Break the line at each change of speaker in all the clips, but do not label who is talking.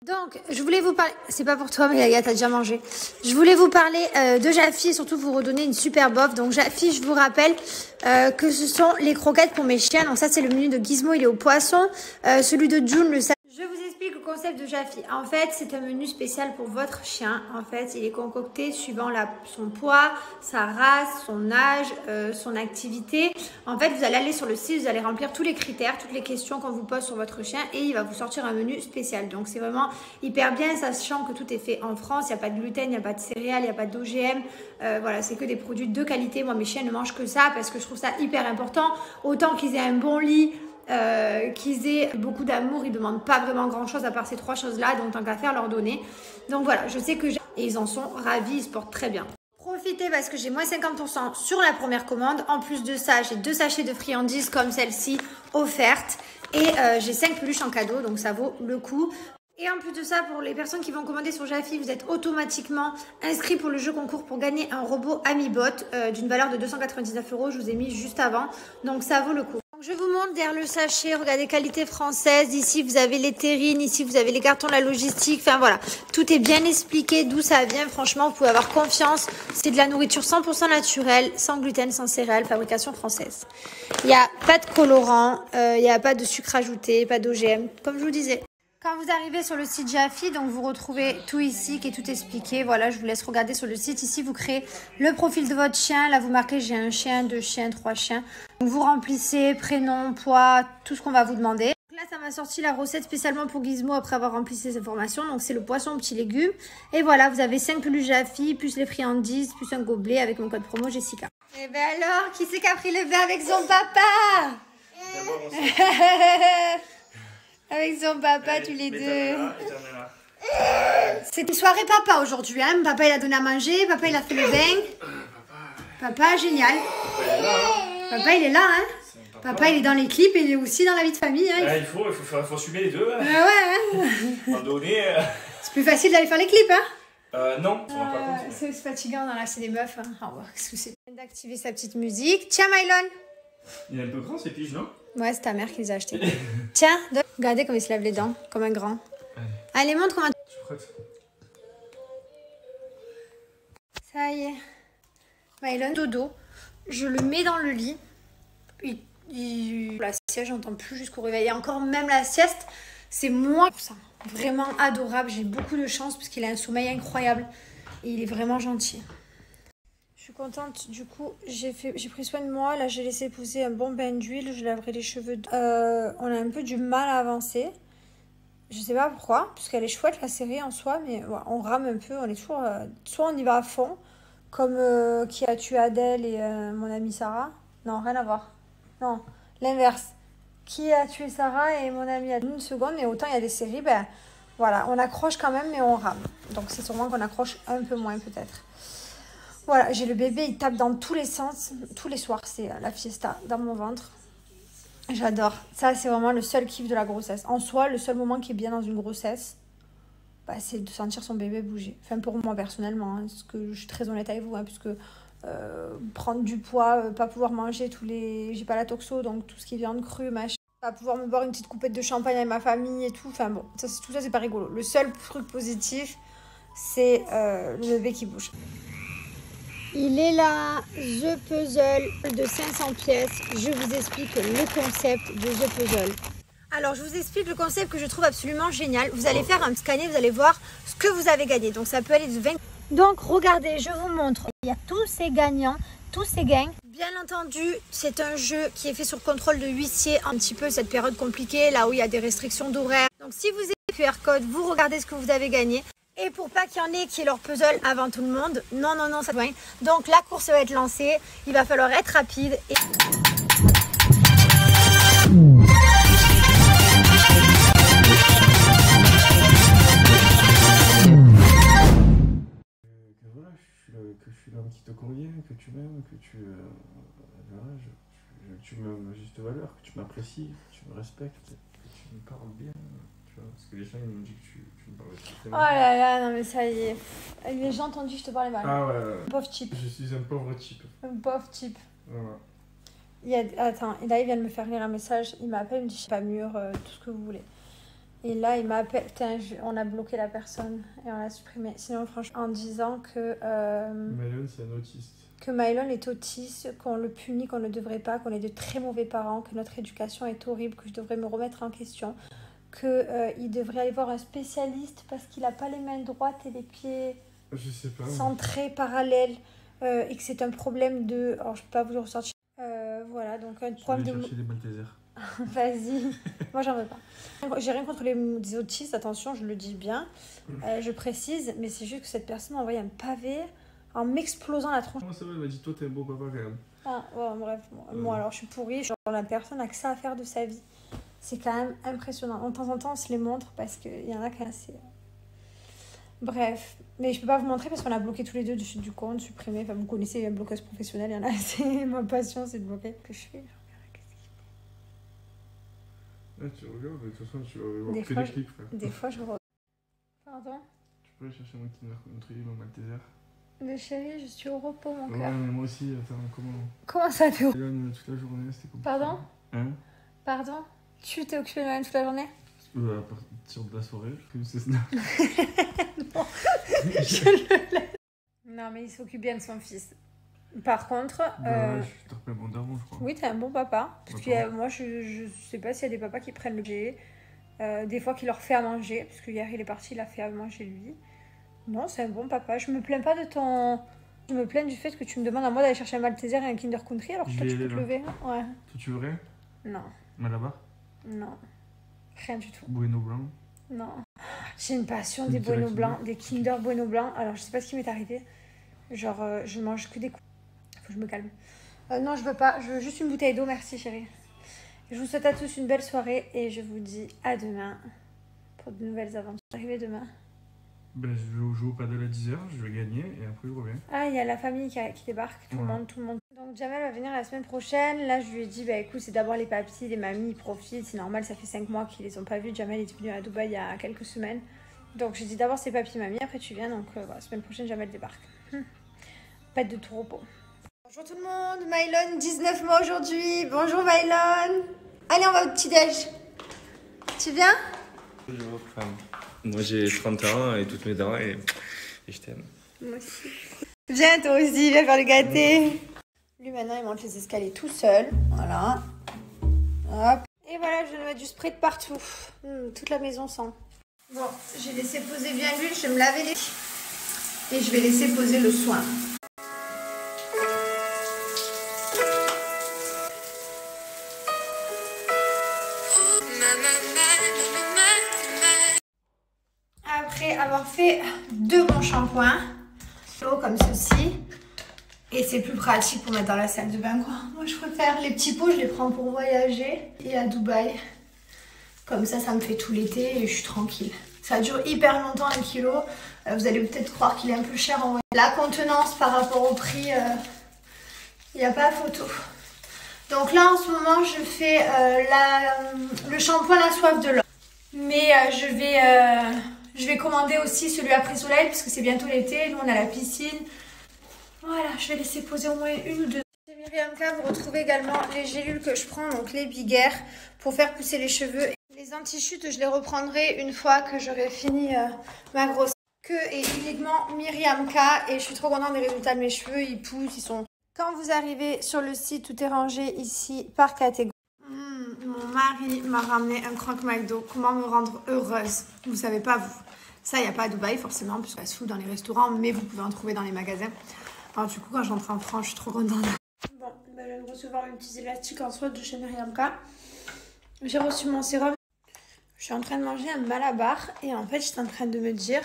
Donc, je voulais vous parler... C'est pas pour toi, mais la gars, t'as déjà mangé. Je voulais vous parler de Jaffy et surtout vous redonner une super offre. Donc, Jaffy, je vous rappelle que ce sont les croquettes pour mes chiens. Donc, ça, c'est le menu de Gizmo, il est au poisson. Celui de June, le salade. Je vous explique le concept de Jaffy. En fait, c'est un menu spécial pour votre chien. En fait, il est concocté suivant son poids, sa race, son âge, son activité. En fait, vous allez aller sur le site, vous allez remplir tous les critères, toutes les questions qu'on vous pose sur votre chien et il va vous sortir un menu spécial. Donc, c'est vraiment hyper bien, sachant que tout est fait en France. Il n'y a pas de gluten, il n'y a pas de céréales, il n'y a pas d'OGM. Voilà, c'est que des produits de qualité. Moi, mes chiens ne mangent que ça parce que je trouve ça hyper important. Autant qu'ils aient un bon lit, qu'ils aient beaucoup d'amour, ils ne demandent pas vraiment grand chose à part ces trois choses là, donc tant qu'à faire leur donner. Donc voilà, je sais que et ils en sont ravis, ils se portent très bien. Profitez parce que j'ai moins 50% sur la première commande. En plus de ça, j'ai 2 sachets de friandises comme celle-ci offertes et j'ai 5 peluches en cadeau, donc ça vaut le coup. Et en plus de ça, pour les personnes qui vont commander sur Jaffy, vous êtes automatiquement inscrit pour le jeu concours pour gagner un robot AmiBot d'une valeur de 299 €. Je vous ai mis juste avant, donc ça vaut le coup. Donc je vous montre derrière le sachet, regardez, qualité française. Ici, vous avez les terrines, ici, vous avez les cartons de la logistique. Enfin voilà, tout est bien expliqué d'où ça vient. Franchement, vous pouvez avoir confiance. C'est de la nourriture 100% naturelle, sans gluten, sans céréales, fabrication française. Il n'y a pas de colorant, il n'y a pas de sucre ajouté, pas d'OGM, comme je vous disais. Quand vous arrivez sur le site Jaffy, donc vous retrouvez tout ici qui est tout expliqué. Voilà, je vous laisse regarder sur le site. Ici, vous créez le profil de votre chien. Là, vous marquez j'ai un chien, 2 chiens, 3 chiens. Donc, vous remplissez prénom, poids, tout ce qu'on va vous demander. Donc là, ça m'a sorti la recette spécialement pour Gizmo après avoir rempli ces informations. Donc, c'est le poisson aux petits légumes. Et voilà, vous avez 5 peluches Jaffy, plus les friandises, plus un gobelet avec mon code promo Jessica. Et bien alors, qui c'est qui a pris le bain avec son papa? Avec son papa, tous les deux. C'est une soirée papa aujourd'hui, hein. Papa, il a donné à manger. Papa, il a fait le bain. Papa, génial. Papa, il est là, hein. Papa, il est dans les clips et il est aussi dans la vie de famille, hein.
Il faut assumer les deux. Hein.
Ouais, hein.
À un moment donné...
C'est plus facile d'aller faire les clips, hein.
Non,
c'est fatigant, là, c'est des meufs. Hein. Oh, qu'est-ce que c'est d'activer sa petite musique. Tiens, Mylon.
Il est un peu grand, ces piges, non?
Ouais, c'est ta mère qui les a achetés. Tiens, regardez comme il se lave les dents, comme un grand. Allez, montre comment...
Je suis prête.
Ça y est. Mylon, dodo. Je le mets dans le lit. La sieste, j'entends plus jusqu'au réveil. Et encore même la sieste, c'est moins pour ça. Vraiment adorable. J'ai beaucoup de chance parce qu'il a un sommeil incroyable. Et il est vraiment gentil. Je suis contente, du coup, j'ai pris soin de moi. Là, j'ai laissé poser un bon bain d'huile. Je laverai les cheveux. On a un peu du mal à avancer. Je sais pas pourquoi, puisqu'elle est chouette la série en soi, mais ouais, on rame un peu. On est toujours... soit on y va à fond, comme Qui a tué Adèle et mon amie Sarah. Non, rien à voir. Non, l'inverse. Qui a tué Sarah et mon amie Adèle. Une seconde, mais autant il y a des séries, ben voilà, on accroche quand même, mais on rame. Donc c'est sûrement qu'on accroche un peu moins peut-être. Voilà, j'ai le bébé, il tape dans tous les sens, tous les soirs, c'est la fiesta dans mon ventre. J'adore. Ça, c'est vraiment le seul kiff de la grossesse. En soi, le seul moment qui est bien dans une grossesse, bah, c'est de sentir son bébé bouger. Enfin, pour moi, personnellement, hein, parce que je suis très honnête avec vous, hein, puisque prendre du poids, pas pouvoir manger tous les... J'ai pas la toxo, donc tout ce qui est viande crue, machin. Pas pouvoir me boire une petite coupette de champagne avec ma famille et tout. Enfin bon, tout ça, c'est pas rigolo. Le seul truc positif, c'est le bébé qui bouge. Il est là, The Puzzle de 500 pièces. Je vous explique le concept de The Puzzle. Alors, je vous explique le concept que je trouve absolument génial. Vous allez faire un scanner, vous allez voir ce que vous avez gagné. Donc, ça peut aller de 20... Donc, regardez, je vous montre. Il y a tous ces gagnants, tous ces gains. Bien entendu, c'est un jeu qui est fait sur contrôle de huissier. Un petit peu cette période compliquée, là où il y a des restrictions d'horaire. Donc, si vous avez le QR code, vous regardez ce que vous avez gagné. Et pour pas qu'il y en ait qui aient leur puzzle avant tout le monde, non, ça doit. Donc la course va être lancée, il va falloir être rapide. Et...
Voilà, que je suis l'homme qui te convient, que tu m'aimes, que voilà, tu me donnes juste valeur, que tu m'apprécies, que tu me respectes, que tu me parles bien. Parce que les gens ils m'ont dit que tu me parlais très bien.
Oh là là, non mais ça y est. Les gens t'ont dit que je te parlais mal.
Ah ouais.
Pauvre type.
Je suis un pauvre type.
Un pauvre type.
Ouais.
Attends, et là il vient de me faire lire un message. Il m'appelle, il me dit je suis pas mûre, tout ce que vous voulez. Et là, il m'appelle. Putain, on a bloqué la personne et on l'a supprimé. Sinon, franchement, en disant que.
Mylon, c'est un autiste.
Que Mylon est autiste, qu'on le punit, qu'on ne devrait pas, qu'on est de très mauvais parents, que notre éducation est horrible, que je devrais me remettre en question, qu'il devrait aller voir un spécialiste parce qu'il n'a pas les mains droites et les pieds centrés, parallèles, et que c'est un problème de... Alors, je ne peux pas vous le ressortir. Voilà, donc un problème de...
chercher des Maltesers.
Vas-y, moi j'en veux pas. J'ai rien contre les autistes, attention, je le dis bien, je précise, mais c'est juste que cette personne m'a envoyé un pavé en m'explosant la tronche.
Comment ça va? Elle m'a dit, toi t'es un beau papa quand même.
Ah, ouais, bref, moi alors je suis pourrie, genre la personne a que ça à faire de sa vie. C'est quand même impressionnant. De temps en temps, on se les montre parce qu'il y en a qui assez... Bref, mais je peux pas vous montrer parce qu'on a bloqué tous les deux du compte, supprimé. Enfin, vous connaissez la bloqueuse professionnelle, il y en a assez. Ma passion, c'est de bloquer. Que je fais.
Ah, tu regardes, de toute façon, tu vas voir que des clips, frère.
Des fois, je regarde. Pardon?
Tu peux aller chercher mon Kinder Country, mon Malteser.
Mais chérie, je suis au repos, mon cœur.
Ouais, mais moi aussi, attends, comment...
Comment ça, t'es au...
Toute la journée, c'était compliqué.
Pardon?
Hein?
Pardon? Tu t'es occupé de Mylon toute la journée?
À partir de la soirée, je c'est Snap.
Non, je le laisse. Non, mais il s'occupe bien de son fils. Par contre...
Bah, je te rappelle mon daron, je crois.
Oui, t'es un bon papa. Parce que moi, je sais pas s'il y a des papas qui prennent le bébé. Des fois, qui leur fait à manger. Parce que hier, il est parti, il a fait à manger lui. Non, c'est un bon papa. Je me plains pas de ton... Je me plains du fait que tu me demandes à moi d'aller chercher un Malteser et un Kinder Country alors que toi, tu peux te lever. Ouais.
Toi, tu veux rien?
Non.
Malabar?
Non. Rien du tout.
Bueno blanc?
Non. J'ai une passion des Bueno blancs, des Kinder Bueno blancs. Alors, je sais pas ce qui m'est arrivé. Genre, je mange que des coups. Faut que je me calme. Non, je veux pas. Je veux juste une bouteille d'eau, merci chérie. Je vous souhaite à tous une belle soirée et je vous dis à demain pour de nouvelles aventures. Arrivez demain.
Ben, je joue au padel à 10h, je vais gagner et après je reviens.
Ah, il y a la famille qui débarque, tout le monde. Donc Jamel va venir la semaine prochaine. Là, je lui ai dit, bah écoute, c'est d'abord les papis, les mamies, ils profitent. C'est normal, ça fait 5 mois qu'ils les ont pas vus. Jamel est venu à Dubaï il y a quelques semaines. Donc j'ai dit d'abord c'est papis, mamie, après tu viens. Donc voilà, semaine prochaine, Jamel débarque. Pas de tout repos. Bonjour tout le monde, Mylon, 19 mois aujourd'hui. Bonjour Mylon. Allez, on va au petit-déj. Tu viens?
Bonjour, femme. Moi j'ai 30 ans et toutes mes dents et je t'aime.
Moi aussi. Viens toi aussi, viens faire le gâté. Lui maintenant il monte les escaliers tout seul. Voilà. Hop. Et voilà, je vais mettre du spray de partout. Toute la maison sent. Bon, j'ai laissé poser bien l'huile, je vais me laver les pieds. Et je vais laisser poser le soin. Après avoir fait 2 bons shampoings, comme ceci, et c'est plus pratique pour mettre dans la salle de bain quoi. Moi je préfère les petits pots, je les prends pour voyager et à Dubaï. Comme ça me fait tout l'été et je suis tranquille. Ça dure hyper longtemps 1 kilo. Vous allez peut-être croire qu'il est un peu cher en vrai. La contenance par rapport au prix, il n'y a pas photo. Donc là en ce moment je fais le shampoing La Soif de l'Or. Mais je vais commander aussi celui après soleil parce que c'est bientôt l'été, nous on a la piscine. Voilà, je vais laisser poser au moins 1 ou 2. Chez Myriamka, vous retrouvez également les gélules que je prends, donc les Big Air, pour faire pousser les cheveux. Les anti-chutes, je les reprendrai une fois que j'aurai fini ma grossesse. Que et uniquement Myriamka, et je suis trop contente des résultats de mes cheveux, ils poussent, ils sont... Quand vous arrivez sur le site, tout est rangé ici par catégorie. Mon mari m'a ramené un croque McDo. Comment me rendre heureuse? Vous savez pas, vous. Ça, il n'y a pas à Dubaï, forcément, parce qu'il se fout dans les restaurants, mais vous pouvez en trouver dans les magasins. Alors, du coup, quand je rentre en France, je suis trop contente. Bon, ben, je viens de recevoir une petite élastique en soie de chez Myriamka. J'ai reçu mon sérum. Je suis en train de manger un Malabar, et en fait, j'étais en train de me dire...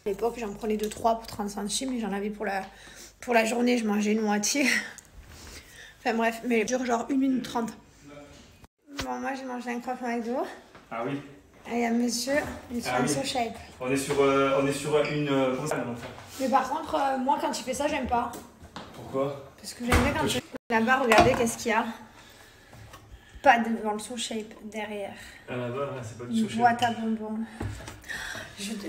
À l'époque, j'en prenais 2-3 pour 30 centimes, mais j'en avais pour la journée, je mangeais une moitié. Enfin bref, mais dure genre 1 minute 30. Bon, moi j'ai mangé un croque McDo.
Ah oui.
Et il y a monsieur, il est sur un So Shape.
On est sur une...
Mais par contre, moi quand il fait ça, j'aime pas.
Pourquoi?
Parce que j'aime bien quand il... Là-bas, regardez qu'est-ce qu'il y a. Pas devant le So Shape, derrière.
Ah là-bas, c'est pas du
Une
So Shape.
boîte à bonbons.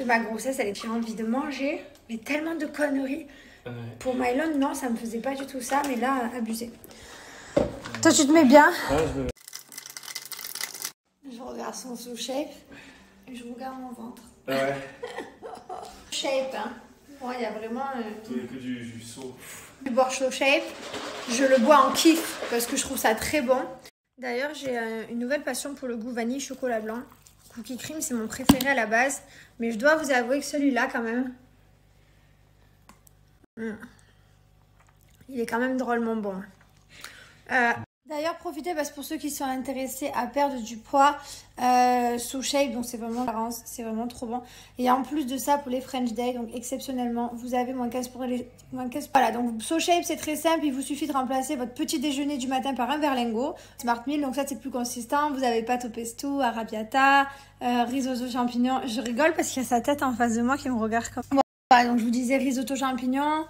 Ma grossesse, elle est... J'ai envie de manger, mais tellement de conneries.
Ouais.
Pour Mylon, non, ça me faisait pas du tout ça, mais là, abusé. Toi, tu te mets bien?
Ouais,
Je regarde son So Shape. Je regarde mon ventre.
Ah ouais.
Shape, hein. Bon, il y a vraiment...
Que du saut.
Du boire Slow Shape, je le bois en kiff parce que je trouve ça très bon. D'ailleurs, j'ai une nouvelle passion pour le goût vanille chocolat blanc. Cookie Cream, c'est mon préféré à la base. Mais je dois vous avouer que celui-là, quand même... il est quand même drôlement bon. D'ailleurs, profitez parce que pour ceux qui sont intéressés à perdre du poids, Slow Shape, donc c'est vraiment carence, c'est vraiment trop bon. Et en plus de ça, pour les French Day, donc exceptionnellement, vous avez moins 15 pour les... Voilà, donc Slow Shape, c'est très simple. Il vous suffit de remplacer votre petit déjeuner du matin par un berlingot. Smart Meal, donc ça, c'est plus consistant. Vous avez pâte au pesto, arrabbiata, risotto champignons. Je rigole parce qu'il y a sa tête en face de moi qui me regarde comme... Voilà, donc je vous disais risotto champignons.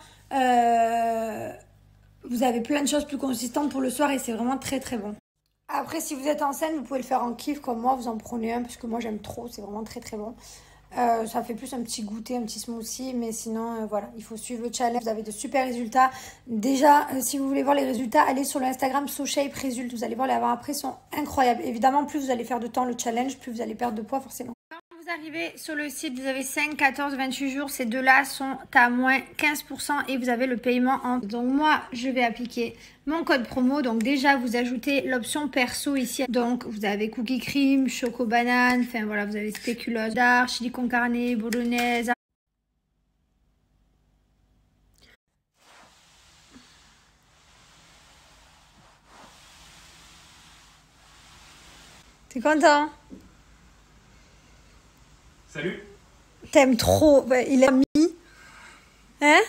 Vous avez plein de choses plus consistantes pour le soir et c'est vraiment très très bon. Après, si vous êtes enceinte, vous pouvez le faire en kiff comme moi. Vous en prenez un parce que moi j'aime trop. C'est vraiment très très bon. Ça fait plus un petit goûter, un petit smoothie. Mais sinon, voilà, il faut suivre le challenge. Vous avez de super résultats. Déjà, si vous voulez voir les résultats, allez sur l'Instagram Slow Shape Result. Vous allez voir les avant-après sont incroyables. Évidemment, plus vous allez faire de temps le challenge, plus vous allez perdre de poids forcément. Vous arrivez sur le site, vous avez 5, 14, 28 jours. Ces deux-là sont à moins 15% et vous avez le paiement en... Donc moi, je vais appliquer mon code promo. Donc déjà, vous ajoutez l'option perso ici. Donc vous avez cookie cream, choco banane, enfin voilà, vous avez spéculoos d'art, chili con carne, bolognaise. T'es content?
Salut.
T'aimes trop. Il est ami. Hein?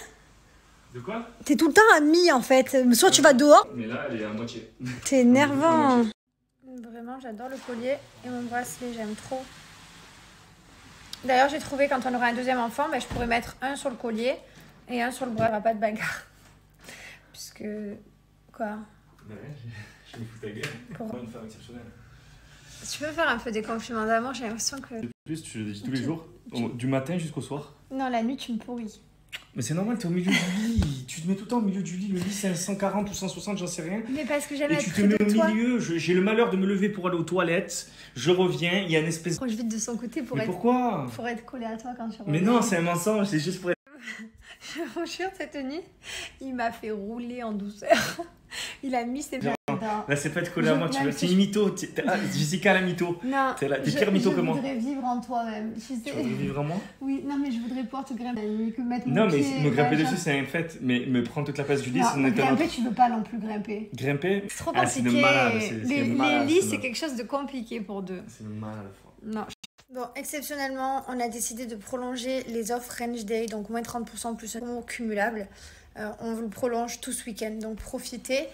De quoi?
T'es tout le temps ami en fait. Soit tu vas dehors.
Mais là, elle est à moitié.
T'es énervant. Vraiment, j'adore le collier et mon bracelet, j'aime trop. D'ailleurs, j'ai trouvé quand on aura un deuxième enfant, je pourrais mettre un sur le collier et un sur le bras. Il n'y aura pas de bagarre. Puisque... Quoi?
Ouais, je me fous ta gueule. Pour une femme exceptionnelle.
Tu peux faire un peu des compliments d'amour, j'ai l'impression que...
En plus, tu le dis tous les jours, du matin jusqu'au soir.
Non, la nuit, tu me pourris.
Mais c'est normal, t'es au milieu du lit. Tu te mets tout le temps au milieu du lit. Le lit, c'est 140 ou 160, j'en sais rien.
Mais parce que j'aime
et
être
tu te
près
mets
de
au
toi.
milieu. J'ai le malheur de me lever pour aller aux toilettes. Je reviens, il y a une espèce...
Je vite de son côté pour
mais
être...
pourquoi?
Pour être collé à toi quand tu reviens.
Mais non, c'est un mensonge, c'est juste pour être...
Je vous jure, cette nuit, il m'a fait rouler en douceur. Il a mis ses mains dedans.
Là, c'est pas être collé à moi, tu vois. C'est une mytho. Jessica la mytho.
Non,
t'es pire mytho que moi.
Je voudrais vivre en toi-même. Tu
voudrais vivre en moi?
Oui, non, mais je voudrais pouvoir te grimper. Mettre
non,
mon
mais
pied,
me grimper dessus, c'est un fait. Mais me prendre toute la place du lit, c'est
grimper, tu veux pas non plus grimper.
Grimper?
C'est trop compliqué.
C'est de malade.
Les lits, c'est quelque chose de compliqué pour deux.
C'est mal à la fois.
Non. Bon, exceptionnellement, on a décidé de prolonger les offres French Day, donc moins 30% plus un promo cumulable. On vous le prolonge tout ce week-end, donc profitez.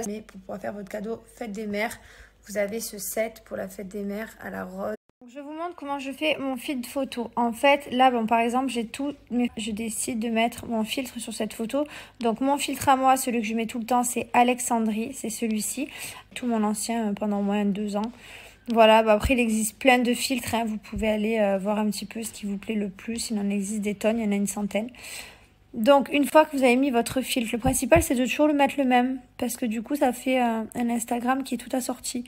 Mais pour pouvoir faire votre cadeau fête des mères, vous avez ce set pour la fête des mères à la rose. Je vous montre comment je fais mon feed photo. En fait, là, bon, par exemple, j'ai tout, mais je décide de mettre mon filtre sur cette photo. Donc, mon filtre à moi, celui que je mets tout le temps, c'est Alexandrie, c'est celui-ci. Tout mon ancien pendant moins de 2 ans. Voilà, après il existe plein de filtres, hein. Vous pouvez aller voir un petit peu ce qui vous plaît le plus. Il en existe des tonnes, il y en a une centaine. Donc une fois que vous avez mis votre filtre, le principal c'est de toujours le mettre le même. Parce que du coup ça fait un Instagram qui est tout assorti.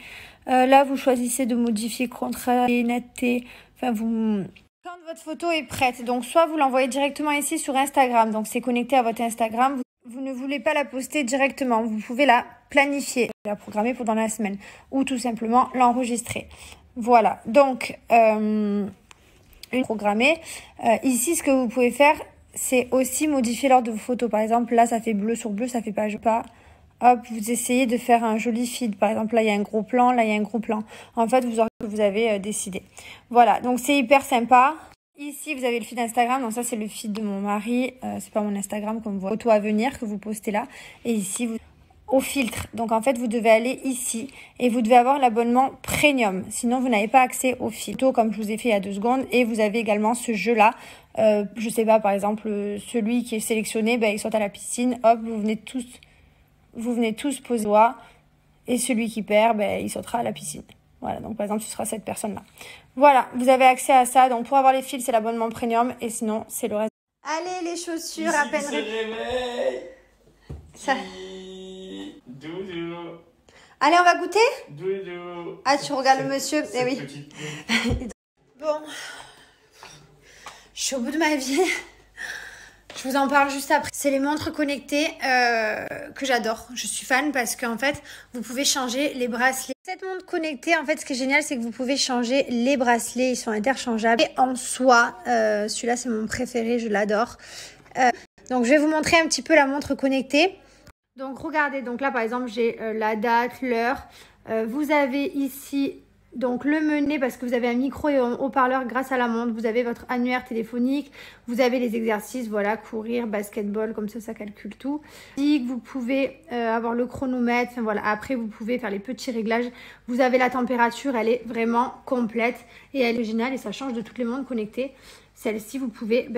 Là vous choisissez de modifier contraste, netteté, enfin vous... Quand votre photo est prête, donc soit vous l'envoyez directement ici sur Instagram, donc c'est connecté à votre Instagram. Vous ne voulez pas la poster directement, vous pouvez la planifier, la programmer pour dans la semaine ou tout simplement l'enregistrer. Voilà, donc une programmée. Ici, ce que vous pouvez faire, c'est aussi modifier l'ordre de vos photos. Par exemple, là, ça fait bleu sur bleu, ça fait pas. Hop, vous essayez de faire un joli feed. Par exemple, là, il y a un gros plan, là, il y a un gros plan. En fait, vous aurez ce que vous avez décidé. Voilà, donc c'est hyper sympa. Ici, vous avez le feed Instagram. Donc ça, c'est le feed de mon mari. C'est pas mon Instagram comme vous voyez. Photo à venir que vous postez là. Et ici, vous... au filtre. Donc en fait, vous devez aller ici et vous devez avoir l'abonnement premium. Sinon, vous n'avez pas accès au filtre, comme je vous ai fait il y a 2 secondes. Et vous avez également ce jeu-là. Je sais pas, par exemple, celui qui est sélectionné, il saute à la piscine. Hop, vous venez tous poser doigt. Et celui qui perd, il sautera à la piscine. Voilà, donc par exemple, ce sera cette personne-là. Voilà, vous avez accès à ça. Donc pour avoir les fils, c'est l'abonnement premium. Et sinon, c'est le reste. Allez, les chaussures à peine... Ça...
Doudou.
Allez, on va goûter?
Doudou.
Ah, tu regardes le monsieur. Eh oui. Bon, je suis au bout de ma vie. Je vous en parle juste après. C'est les montres connectées que j'adore. Je suis fan parce qu'en fait, vous pouvez changer les bracelets. Cette montre connectée, en fait, ce qui est génial, c'est que vous pouvez changer les bracelets. Ils sont interchangeables. Et en soi, celui-là, c'est mon préféré. Je l'adore. Donc, je vais vous montrer un petit peu la montre connectée. Donc, regardez. Donc là, par exemple, j'ai la date, l'heure. Vous avez ici... Donc le menu parce que vous avez un micro et un haut-parleur grâce à la montre. Vous avez votre annuaire téléphonique. Vous avez les exercices, voilà, courir, basketball, comme ça calcule tout. Vous pouvez avoir le chronomètre. Enfin, voilà. Après, vous pouvez faire les petits réglages. Vous avez la température, elle est vraiment complète. Et elle est géniale et ça change de toutes les montres connectées. Celle-ci, vous pouvez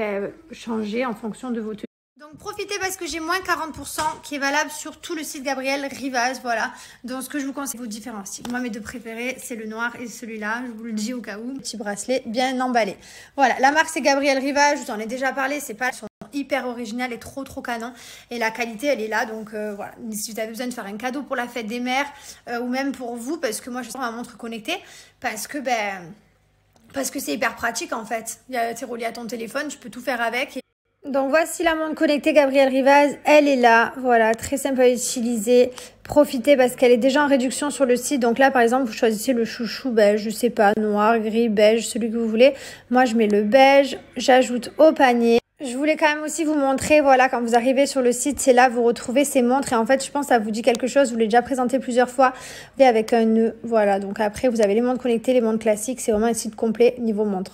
changer en fonction de vos tenues. Donc profitez parce que j'ai moins 40% qui est valable sur tout le site Gabriel Rivaz, voilà. Donc ce que je vous conseille, vos différents styles. Moi mes deux préférés, c'est le noir et celui-là, je vous le dis au cas où. Petit bracelet bien emballé. Voilà, la marque c'est Gabriel Rivaz, je vous en ai déjà parlé, c'est pas... Elles sont hyper originales et trop canon. Et la qualité elle est là, donc voilà. Si vous avez besoin de faire un cadeau pour la fête des mères ou même pour vous, parce que moi je sors ma montre connectée, parce que c'est hyper pratique en fait. C'est relié à ton téléphone, tu peux tout faire avec. Donc voici la montre connectée Gabriel Rivaz, elle est là, voilà, très simple à utiliser. Profitez parce qu'elle est déjà en réduction sur le site. Donc là par exemple vous choisissez le chouchou beige, je sais pas, noir, gris, beige, celui que vous voulez. Moi je mets le beige, j'ajoute au panier. Je voulais quand même aussi vous montrer, voilà, quand vous arrivez sur le site, c'est là vous retrouvez ces montres. Et en fait je pense que ça vous dit quelque chose, je vous l'ai déjà présenté plusieurs fois. Avec un nœud, voilà, donc après vous avez les montres connectées, les montres classiques, c'est vraiment un site complet niveau montre.